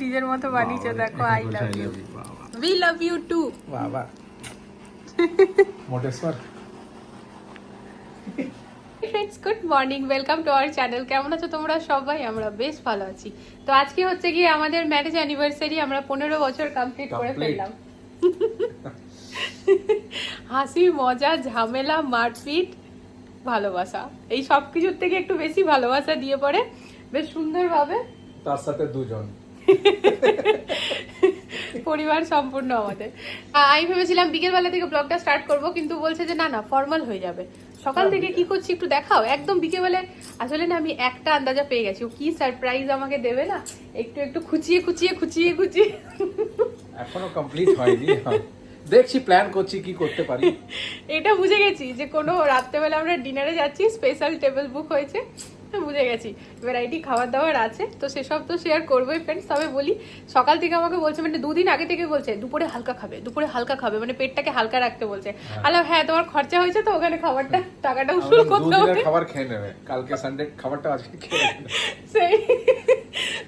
নিজের মতো বানিয়েছে দেখো। I love you, we love you too. বাবা Moteshwar. Friends, good morning, welcome to our channel. কেমন আছো তোমরা সবাই? আমরা বেশ ভালো আছি। তো আজকে হচ্ছে গিয়ে আমাদের ম্যারেজ অ্যানিভার্সারি, আমরা 15 বছর কমপ্লিট করে ফেললাম। হাসি, মজা, ঝামেলা, মারপিট, ভালোবাসা, এই সব কিছুর থেকে একটু বেশি ভালোবাসা দিয়ে পড়ে বেশ সুন্দরভাবে, তার সাথে দুজন পরিবার সম্পূর্ণ আমাদের। আমি ভেবেছিলাম বিকেলবেলা থেকে ব্লগটা স্টার্ট করব, কিন্তু বলছে যে না না, ফর্মাল হয়ে যাবে। সকাল থেকে কি করছি একটু দেখাও। একদম বিকেলবেলা আসলে না, আমি একটা আন্দাজা পেয়ে গেছি ও কি সারপ্রাইজ আমাকে দেবে না, একটু একটু খুঁচিয়ে খুঁচিয়ে খুঁচিয়ে খুঁচিয়ে এখনো কমপ্লিট হয়নি। দেখছি, প্ল্যান করছি কি করতে পারি। এটা বুঝে গেছি যে কোনো রাত্রেবেলা আমরা ডিনারে যাচ্ছি, স্পেশাল টেবিল বুক হয়েছে, বুঝে গেছি ভ্যারাইটি খাবার দাবার আছে, তো সেসব তো শেয়ার করবোই ফ্রেন্ডস। তবে বলি, সকাল থেকে আমাকে বলছে, মানে দুদিন আগে থেকে বলছে দুপুরে হালকা খাবে, দুপুরে হালকা খাবে, মানে পেটটাকে হালকা রাখতে বলছে। আলাম হ্যাঁ, তোমার খরচা হয়েছে তো ওখানে খাবারটা, টাকাটা উসুল করতে হবে। খাবার খেয়ে নেবে কালকে সানডে, খাবারটা আজকে খেয়ে নেবে। সেই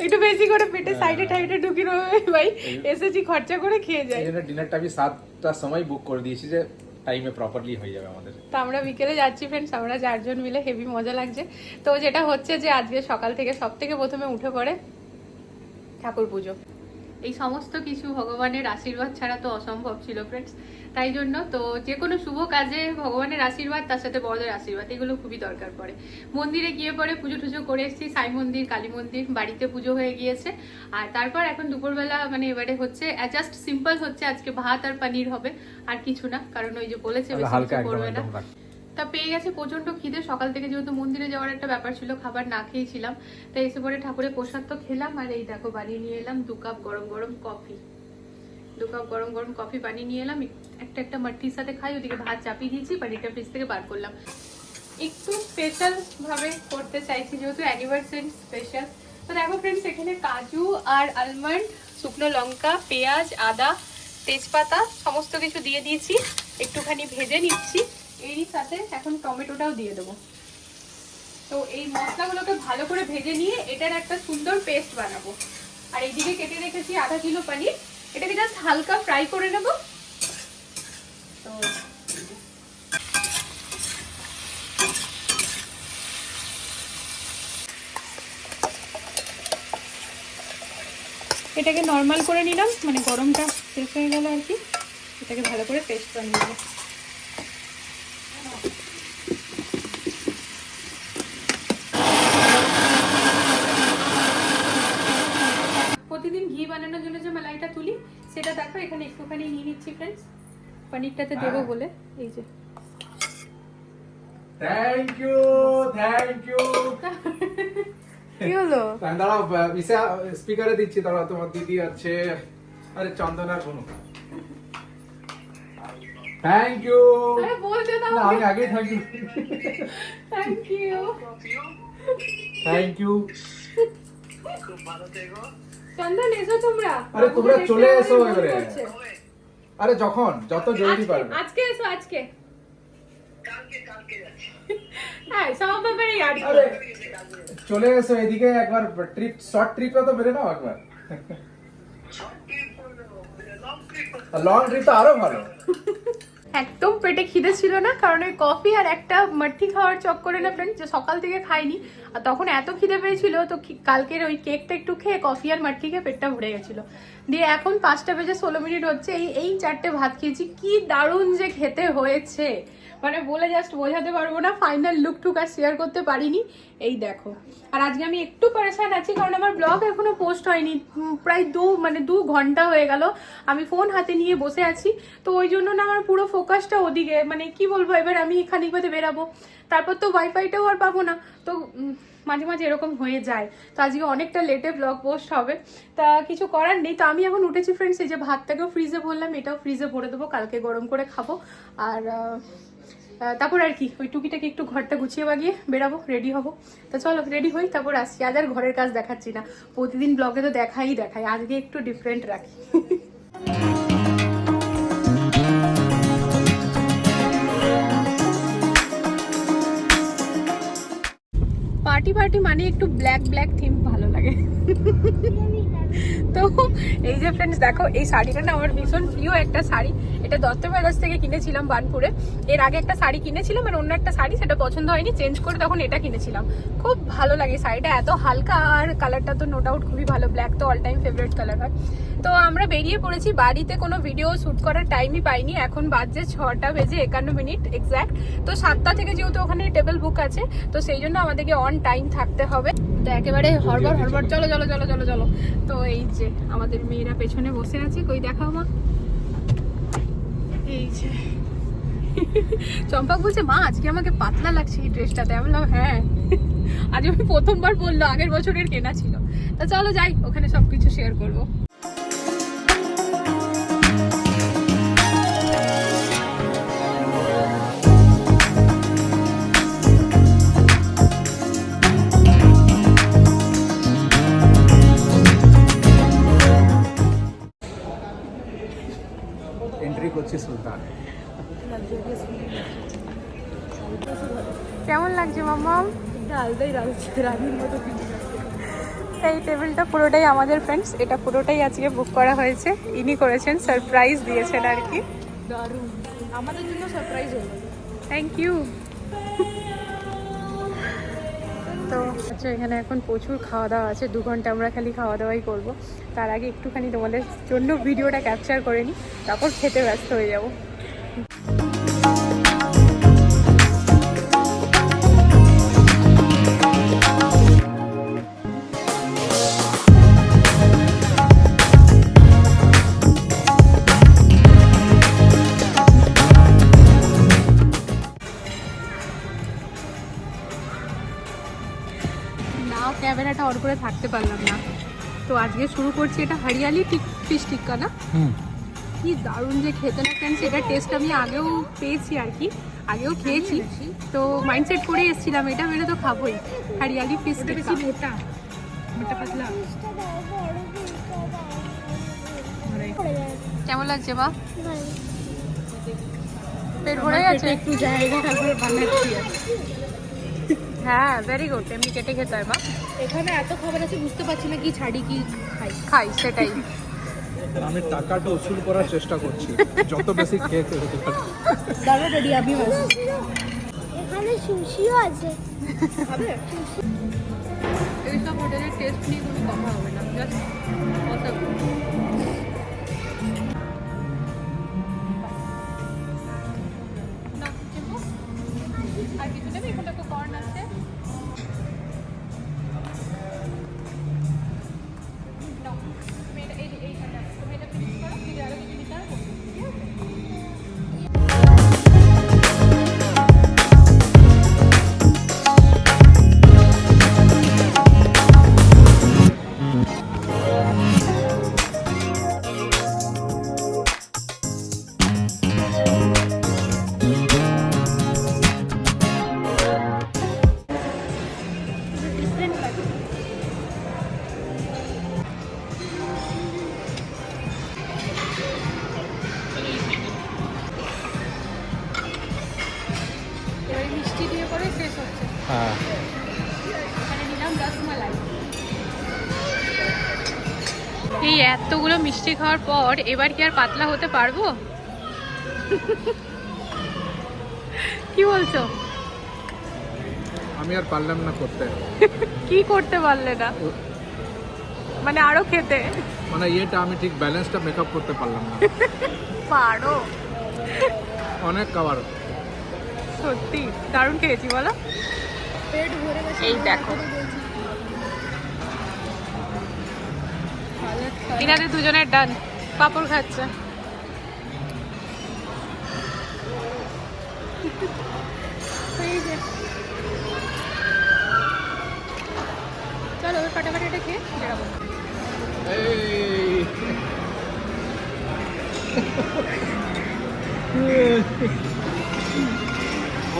একটু বেশি করে পেটে সাইডে টাইডে ঢুকি নেবে ভাই, এসেছি খরচা করে খেয়ে যাই। এই জন্য ডিনারটা আমি 7টার সময় বুক করে দিয়েছি যে টাইমে প্রপারলি হয়ে যাবে আমাদের। তো আমরা বিকেলে যাচ্ছি ফ্রেন্ডস, আমরা 4 জন মিলে, হেভি মজা লাগছে। তো যেটা হচ্ছে যে আজকে সকাল থেকে সব থেকে প্রথমে উঠে পড়ে ঠাকুর পুজো। এই সমস্ত কিছু ভগবানের আশীর্বাদ ছাড়া তো অসম্ভব ছিল ফ্রেন্ডস। তাই জন্য তো যে কোনো শুভ কাজে ভগবানের আশীর্বাদ, তার সাথে বড়দের আশীর্বাদ, এগুলো খুবই দরকার পড়ে। মন্দিরে গিয়ে পরে পুজো টুজো করে এসেছি, সাই মন্দির, কালী মন্দির, বাড়িতে পুজো হয়ে গিয়েছে। আর তারপর এখন দুপুরবেলা মানে এবারে হচ্ছে জাস্ট সিম্পল হচ্ছে, আজকে ভাত আর পনির হবে, আর কিছু না, কারণ ওই যে বলেছে বেশি কিছু করবে না। তা পেয়ে গেছে প্রচন্ড খিদে, সকাল থেকে যেহেতু মন্দিরে যাওয়ার একটা ব্যাপার ছিল, খাবার না খেয়েছিলাম, তাই এসে পরে ঠাকুরের প্রসাদ তো খেলাম। আর এই দেখো বানিয়ে নিয়ে এলাম 2 কাপ গরম গরম কফি, 2 কাপ গরম গরম কফি বানিয়ে নিয়ে এলাম। একটা একটা মাটির সাথে খাই, ওদিকে ভাত চাপিয়ে দিয়েছি, পানিটা ফ্রিজ থেকে বার করলাম। একটু স্পেশাল ভাবে করতে চাইছি যেহেতু অ্যানিভার্সারি স্পেশাল। তো দেখো ফ্রেন্ডস, এখানে কাজু আর আলমন্ড, শুকনো লঙ্কা, পেঁয়াজ, আদা, তেজপাতা সমস্ত কিছু দিয়ে দিয়েছি, একটুখানি ভেজে নিচ্ছি। এরই সাথে এখন টমেটোটাও দিয়ে দেবো। তো এই মশলাগুলোকে ভালো করে ভেজে নিয়ে এটার একটা সুন্দর পেস্ট বানাবো। আর এইদিকে কেটে রেখেছি আধা কিলো পনির, এটাকে জাস্ট হালকা ফ্রাই করে নেব। তো এটাকে নর্মাল করে নিলাম, মানে গরমটা শেষ হয়ে গেল আর কি। এটাকে ভালো করে পেস্ট বানিয়ে নেব। প্রতিদিন ঘি বানানোর জন্য যে মালাইটা তুলি, সেটা দেখো এখানে একটুখানি নিয়ে নিচ্ছি ফ্রেন্ডস, পনিরটাতে দেবো বলে। এই যে থ্যাংক ইউ, থ্যাংক ইউ। কি হলো? দাঁড়াও, স্পিকারে দিচ্ছি, দাঁড়াও, তোমার দিদি আছে। আরে চন্দনার বোন, থ্যাংক ইউ। আরে বলতে দাও। না, আমি আগেই thank you. Thank you, thank you. খুব ভালো থেকো। চন্দন এসো তোমরা। আরে তোমরা চলে এসো এবারে। আরে যখন যত জলদি পারবে। আজকে এসো, আজকে কালকে যাচ্ছি। হ্যাঁ, সব ব্যাপারে আর কি। আরে চলে এসো এদিকে একবার, ট্রিপ, শর্ট ট্রিপে তো বেরে নাও একবার। লং ট্রিপ তো আরো ভালো। একদম পেটে খিদে ছিল না, কারণ ওই কফি আর একটা মাঠি খাওয়ার চক্করে না ফ্রেন্ড, যে সকাল থেকে খাইনি, আর তখন এত খিদে পেয়েছিল, তো কালকের ওই কেকটা একটু খেয়ে কফি আর মাঠি খেয়ে পেটটা ভরে গেছিল। দিয়ে এখন 5টা বেজে 16 মিনিট হচ্ছে, এই 4টে ভাত খেয়েছি। কি দারুণ যে খেতে হয়েছে, মানে বলে জাস্ট বোঝাতে পারবো না। ফাইনাল লুক টুক আর শেয়ার করতে পারিনি, এই দেখো। আর আজকে আমি একটু পরেশান আছি, কারণ আমার ব্লগ এখনো পোস্ট হয়নি, প্রায় 2 ঘন্টা হয়ে গেল আমি ফোন হাতে নিয়ে বসে আছি। তো ওই জন্য না আমার পুরো ফোকাসটা ওদিকে, মানে কি বলবো, এবার আমি খানিক বাদে বেরাবো, তারপর তো ওয়াইফাইটাও আর পাবো না, তো মাঝে মাঝে এরকম হয়ে যায়। তো আজকে অনেকটা লেটে ব্লগ পোস্ট হবে, তা কিছু করার নেই। তো আমি এখন উঠেছি ফ্রেন্ডস, এই যে ভাতটাকেও ফ্রিজে ভরলাম, এটাও ফ্রিজে ভরে দেবো, কালকে গরম করে খাবো। আর তারপর আর কি, ওই টুকিটাকে একটু ঘরটা গুছিয়ে বাগিয়ে বেরাবো, রেডি হবো। তো চলো রেডি হই, তারপর আসছি। আজ আর ঘরের কাজ দেখাচ্ছি না, প্রতিদিন ব্লগে তো দেখাই, আজকে একটু ডিফারেন্ট রাখি। পার্টি মানে একটু ব্ল্যাক থিম ভালো লাগে। তো এই যে ফ্রেন্ডস দেখো, এই শাড়িটা না আমার ভীষণ প্রিয় একটা শাড়ি। এটা দত্ত ব্রাদার্স থেকে কিনেছিলাম বানপুরে। এর আগে একটা শাড়ি কিনেছিলাম আর অন্য একটা শাড়ি, সেটা পছন্দ হয়নি, চেঞ্জ করে তখন এটা কিনেছিলাম। খুব ভালো লাগে শাড়িটা, এত হালকা আর কালারটা তো নো ডাউট খুবই ভালো। ব্ল্যাক তো অল টাইম ফেভারিট কালার হয়। তো আমরা বেরিয়ে পড়েছি, বাড়িতে কোনো ভিডিও শ্যুট করার টাইমই পাইনি। এখন বাজছে 6:51 এক্স্যাক্ট। তো 7টা থেকে যেহেতু ওখানে টেবিল বুক আছে, তো সেই জন্য আমাদেরকে অন টাইম থাকতে হবে। তো একেবারে হড়বড় হড়বড়, চলো চলো চলো চলো চলো। তো এই যে আমাদের মেয়েরা পেছনে বসে আছে, কই দেখাও মা। এই যে চম্পা বলছে, মা আজকে আমাকে পাতলা লাগছে এই ড্রেসটাতে। আমি বললাম হ্যাঁ, আজ আমি প্রথমবার বললো, আগের বছরের কেনা ছিল। তো চলো যাই, ওখানে সবকিছু শেয়ার করবো। এন্ট্রি করছি সুলতান। কেমন লাগছে মাম্মা? আলাদাই লাগছে, রানীর মতো ফিল। এই টেবিলটা পুরোটাই আমাদের ফ্রেন্ডস, এটা পুরোটাই আজকে বুক করা হয়েছে। ইনি করেছেন, সারপ্রাইজ দিয়েছেন আর কি। দারুণ, আমাদের জন্য সারপ্রাইজ হলো। Thank you. তো আচ্ছা, এখানে এখন প্রচুর খাওয়া দাওয়া আছে, 2 ঘন্টা আমরা খালি খাওয়া দাওয়াই করব। তার আগে একটুখানি তোমাদের জন্য ভিডিওটা ক্যাপচার করে নিই, তারপর খেতে ব্যস্ত হয়ে যাব। ক্যামেরাটা অন করে থাকতে পারলাম না। তো আজকে শুরু করছি, এটা হরিয়ালি ফিশ টিক্কা না? কি দারুণ যে খেতে না ফ্রেন্ডস। এটা টেস্ট আমি আগেও পেয়েছি আর কি, আগেও খেয়েছি। তো মাইন্ডসেট করে এসেছিলাম এটা মেরে তো খাবোই। হরিয়ালি ফিশ টিক্কা, মোটা মোটা পাতলা। কেমন লাগছে মা? পেট ভরে গেছে? একটু জায়গা তারপরে বানাচ্ছি। হ্যাঁ, ভেরি গুড। এমনি কেটে খেতে হয় মা। এখানে এত খাবার আছে, বুঝতে পারছি না কি ছাড়ি কি খাই, সেটাই। আমি টাকাটা উসুল করার চেষ্টা করছি, যত বেশি খেয়েছে হতে পারে। দাদা রেডি, আমি এখানে সুশিও আছে। এইসব হোটেলের টেস্ট নিয়ে কোনো কথা হবে না, জাস্ট অসাধারণ। আর কিছু নেবে? এখানে তো কর্ন আছে। এবারে মিষ্টি দিয়ে করে শেষ হচ্ছে। হ্যাঁ, এখানে নিলাম রসমালাই। এই এতগুলো মিষ্টি খাওয়ার পর এবার কি আর পাতলা হতে পারবো? কি বলছো? আমি আর পারলাম না করতে। কি করতে পারলে না? মানে আরো খেতে মানে এটা আমি ঠিক ব্যালেন্সটা মেকআপ করতে পারলাম না। পারো। অনেক খাবার। সত্যি দারুণ খেয়েছি বলো। পেট ভরে গেছে। এই দেখো, এনাদের দুজনের ডান, পাপড় খাচ্ছে। চলো ওই ফাটাফাটি এটা খেয়ে বেরাবো।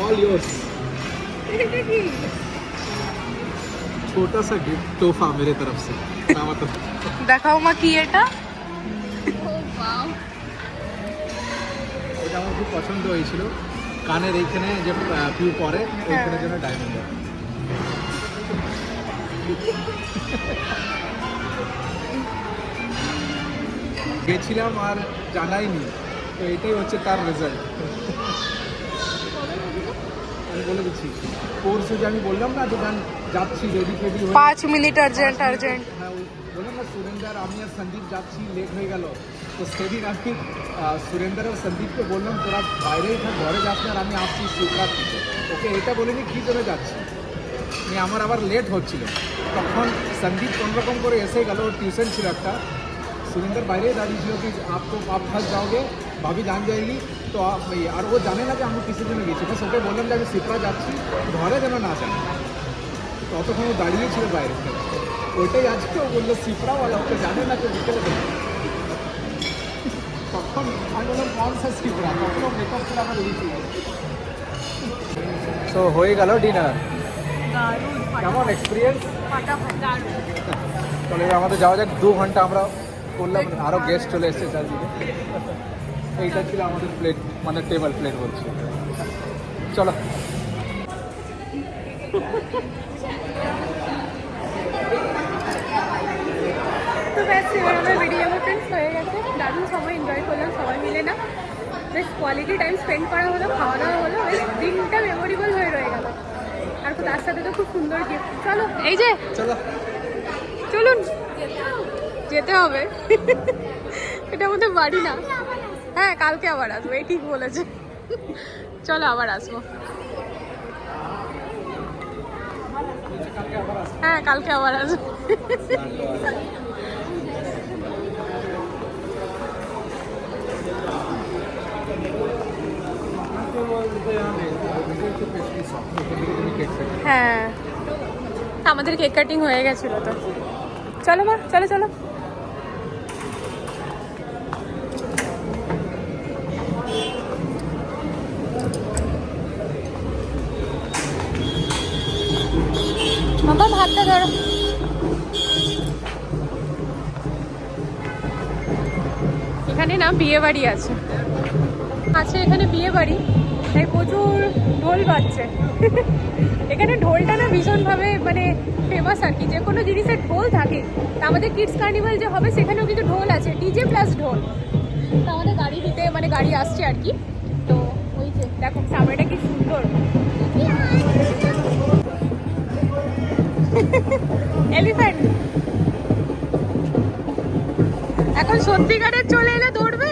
All yours. छोटा सा गिफ्ट तोहफा मेरे तरफ से। দেখাও মা কি এটা। ওটা আমার খুব পছন্দ হয়েছিল, কানের এইখানে যে পিউ পরে ওইখানে যেন ডায়মন্ড। গেছিলাম আর জানাইনি, তো এটাই হচ্ছে তার রেজাল্ট। আমি বলে দিচ্ছি, পরশু যে আমি বললাম না যে যাচ্ছি রেডি ফেডি হয়ে 5 মিনিট আর্জেন্ট। হ্যাঁ বললাম না সুরেন্দ্র আমি আর সন্দীপ যাচ্ছি, লেট হয়ে গেল। তো সেদিন আমি সুরেন্দ্র আর সন্দীপকে বললাম তোরা বাইরেই থাক, ঘরে যাস না, আর আমি আসছি শিবরাত থেকে। ওকে এটা বলিনি কী জন্য যাচ্ছি, আমার আবার লেট হচ্ছিল। তখন সন্দীপ কোনোরকম করে এসে গেল, ওর টিউশন ছিল একটা। सुरेंद्र বাইরে দাঁড়িয়ে ছিল कि आपको आप फंस जाओगे, भाभी जान जाएगी। तो आप আর ও জানে না যে আমি কিসের জন্য গেছি, বাস ওকে বললাম যে আমি শিপ্রা যাচ্ছি, ঘরে যেন না যাই। ততক্ষণ ও দাঁড়িয়েছিল বাইরে, ওইটাই আজকে ও বললো শিপ্রাওয়ালা, ওকে জানে না যে বিকেলে দেবে। তখন আমি বললাম কোন সা শিপ্রা, তখন ও মেকআপ করে আমার রেডি ছিল। সো হয়ে গেল ডিনার, কেমন এক্সপিরিয়েন্স? চলে আমাদের যাওয়া যাক। 2 ঘন্টা আমরা করলাম, আরও গেস্ট চলে এসেছে চারদিকে। এইটা ছিল আমাদের প্লেট, মানে টেবিল প্লেট বলছি। চলো তো ব্যাস এবার আমার ভিডিও ফ্রেন্ডস হয়ে গেছে। দারুণ সময় এনজয় করলাম সবাই মিলে, না বেশ কোয়ালিটি টাইম স্পেন্ড করা হলো, খাওয়া দাওয়া হলো, বেশ দিনটা মেমোরেবল হয়ে রয়ে গেল। আর তার সাথে তো খুব সুন্দর গিফট। চলো এই যে চলো চলুন, যেতে হবে। এটা আমাদের বাড়ি না। হ্যাঁ কালকে আবার আসবো, এই ঠিক বলেছে। চলো আবার আসবো। হ্যাঁ কালকে আবার আসবো। হ্যাঁ আমাদের কেক কাটিং হয়ে গেছিল তো। চলো মা, চলো চলো। বাবা ভাতটা ধরো। এখানে না বিয়ে বাড়ি আছে, এখানে বিয়ে বাড়ি, তাই প্রচুর ঢোল বাজছে। এখানে ঢোলটা না ভীষণভাবে মানে ফেমাস আর কি, যে কোনো জিনিসের ঢোল থাকে। তা আমাদের কিডস কার্নিভাল যে হবে সেখানেও কিন্তু ঢোল আছে, ডিজে প্লাস ঢোল। তা আমাদের গাড়ি দিতে মানে গাড়ি আসছে আর কি। তো ওই যে দেখো সামনেটা কি সুন্দর, এলিফ্যান্ট। এখন সত্যিকারের চলে এলে দৌড়বে।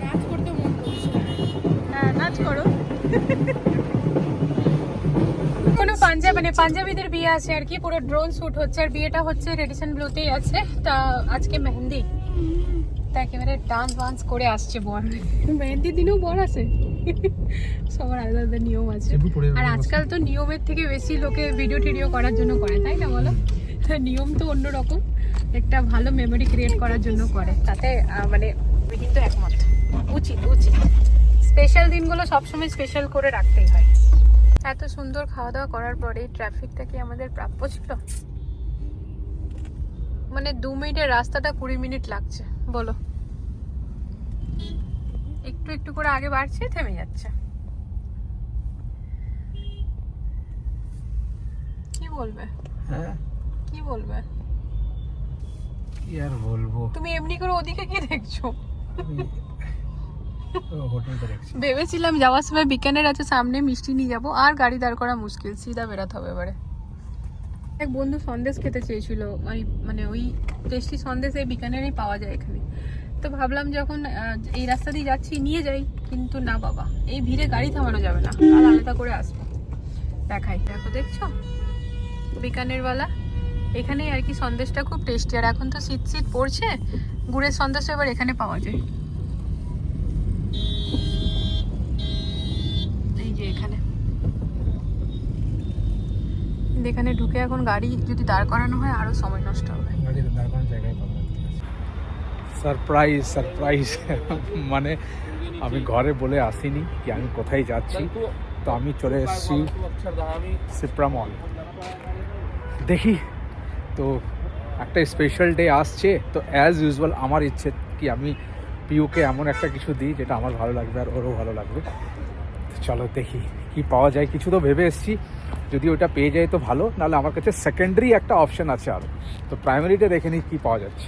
নাচ করতে মন করছে। হ্যাঁ নাচ করো। কোনো পাঞ্জাবিদের বিয়ে আছে আর কি, পুরো ড্রোন শুট হচ্ছে। আর বিয়েটা হচ্ছে রেডিসন ব্লুতেই আছে। তা আজকে মেহেন্দি, তা একেবারে ডান্স করে আসছে বর। মেহেন্দির দিনেও বর আছে, সবার আলাদা আলাদা নিয়ম আছে। আর আজকাল তো নিয়মের থেকে বেশি লোকে ভিডিও টিডিও করার জন্য করে, তাই না বলো? নিয়ম তো অন্যরকম, একটা ভালো মেমোরি ক্রিয়েট করার জন্য করে। তাতে মানে আমি কিন্তু একমত, উচিত স্পেশাল দিনগুলো সবসময় স্পেশাল করে রাখতেই হয়। এত সুন্দর খাওয়া দাওয়া করার পরে ট্রাফিকটা কি আমাদের প্রাপ্য ছিল? মানে 2 মিনিটের রাস্তাটা 20 মিনিট লাগছে, বলো। একটু একটু করে আগে বাড়ছে, থেমে যাচ্ছে। কি বলবে? হ্যাঁ কি বলবে? কি আর বলবো, তুমি এমনি করে ওদিকে কি দেখছো? হোটেলটা দেখছি। ভেবেছিলাম যাওয়ার সময় বিকানের আছে সামনে, মিষ্টি নিয়ে যাবো, আর গাড়ি দাঁড় করা মুশকিল, সিধা বেরাতে হবে এবারে। এক বন্ধু সন্দেশ খেতে চেয়েছিল, মানে ওই টেস্টি সন্দেশ এই বিকানেরই পাওয়া যায় এখানে। তো ভাবলাম যখন এই রাস্তা দিয়ে যাচ্ছি নিয়ে যাই, কিন্তু না বাবা, এই ভিড়ে গাড়ি থামানো যাবে না, কাল আলাদা করে আসবো। দেখাই, দেখো দেখছো বিকানের ওয়ালা, এখানেই আর কি সন্দেশটা খুব টেস্টি। আর এখন তো শীত পড়ছে, গুড়ের সন্দেশ এবার এখানে পাওয়া যায়। এই যে এখানে ঢুকে এখন গাড়ি যদি দাঁড় করানো হয় আরো সময় নষ্ট হবে। সারপ্রাইজ মানে আমি ঘরে বলে আসিনি কি আমি কোথায় যাচ্ছি, তো আমি চলে এসেছি সিপ্রা মল। দেখি তো একটা স্পেশাল ডে আসছে, তো অ্যাজ ইউজুয়াল আমার ইচ্ছে কি আমি পিউকে এমন একটা কিছু দিই যেটা আমার ভালো লাগবে আর ওরও ভালো লাগবে। তো চলো দেখি কি পাওয়া যায়। কিছু তো ভেবে এসেছি, যদি ওটা পেয়ে যায় তো ভালো, নাহলে আমার কাছে সেকেন্ডারি একটা অপশন আছে আরও। তো প্রাইমারিটা দেখে নিই কী পাওয়া যাচ্ছে।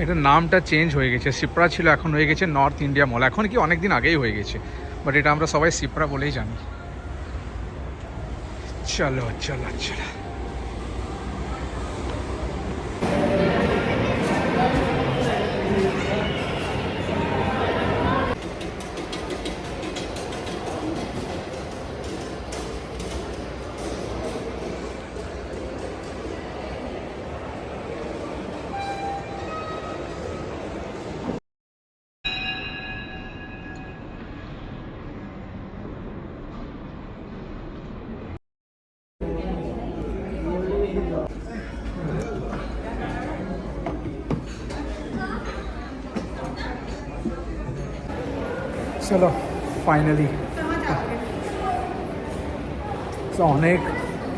এটার নামটা চেঞ্জ হয়ে গেছে, সিপ্রা ছিল এখন হয়ে গেছে নর্থ ইন্ডিয়া মল। এখন কি অনেক দিন আগেই হয়ে গেছে, বাট এটা আমরা সবাই সিপ্রা বলেই জানি। চলো চলো চলো। চলো ফাইনালি অনেক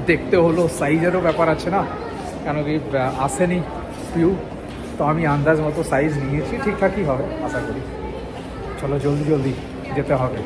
দেখতে হলো, সাইজেরও ব্যাপার আছে না, কেন কি আসেনি পিউ, তো আমি আন্দাজ মতো সাইজ নিয়েছি, ঠিকঠাকই হবে আশা করি। চলো জলদি জলদি যেতে হবে।